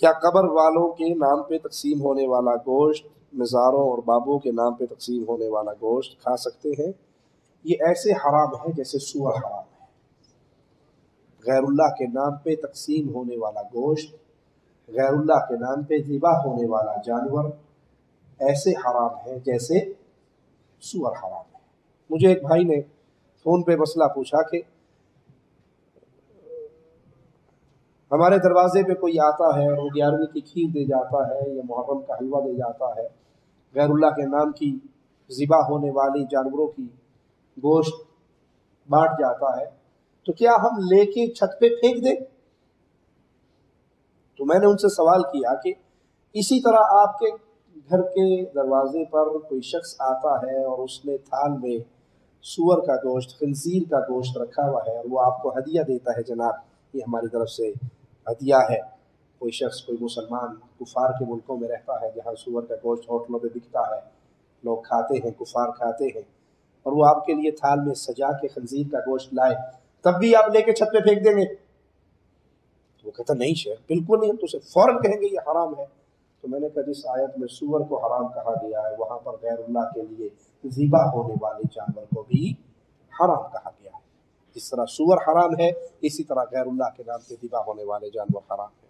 کیا قبر والوں کے نام پہ تقسیم ہونے والا گوشت مزاروں اور بابوں کے نام پہ تقسیم ہونے والا گوشت کھا سکتے ہیں؟ یہ ایسے حرام ہے جیسے سور حرام ہے۔ غیر اللہ کے نام پہ تقسیم ہونے والا گوشت، غیر اللہ کے نام پہ ذبح ہونے والا جانور ایسے حرام ہے جیسے سور حرام ہے۔ مجھے ایک بھائی نے فون پہ مسئلہ پوچھا کہ ہمارے دروازے پہ کوئی آتا ہے اور 11ویں کی کھیر دے جاتا ہے یا محرم کا حلوہ دے جاتا ہے، غیر اللہ کے نام کی ذبح ہونے والی جانوروں کی گوشت بانٹ جاتا ہے، تو کیا ہم لے کے چھت پہ پھینک دیں؟ تو میں نے ان سے سوال کیا کہ اسی طرح آپ کے گھر کے دروازے پر کوئی شخص آتا ہے اور اس نے تھال میں سور کا گوشت، خنزیر کا گوشت رکھا ہوا ہے اور وہ آپ کو ہدیہ دیتا ہے، جناب یہ ہماری طرف سے ہدیہ ہے۔ کوئی شخص، کوئی مسلمان کفار کے ملکوں میں رہتا ہے جہاں سور کا گوشت ہوٹلوں پہ بکتا ہے، لوگ کھاتے ہیں، کفار کھاتے ہیں، اور وہ آپ کے لیے تھال میں سجا کے خنزیر کا گوشت لائے، تب بھی آپ لے کے چھت پہ پھینک دیں گے؟ وہ کہتا نہیں شیخ بالکل نہیں، ہم تو اسے فوراً کہیں گے یہ حرام ہے۔ تو میں نے کہا جس آیت میں سور کو حرام کہا گیا ہے وہاں پر غیر اللہ کے لیے ذبح ہونے والے جانور کو بھی حرام کہا گیا ہے۔ جس طرح سور حرام ہے اسی طرح غیر اللہ کے نام سے ذبح ہونے والے جانور حرام ہے۔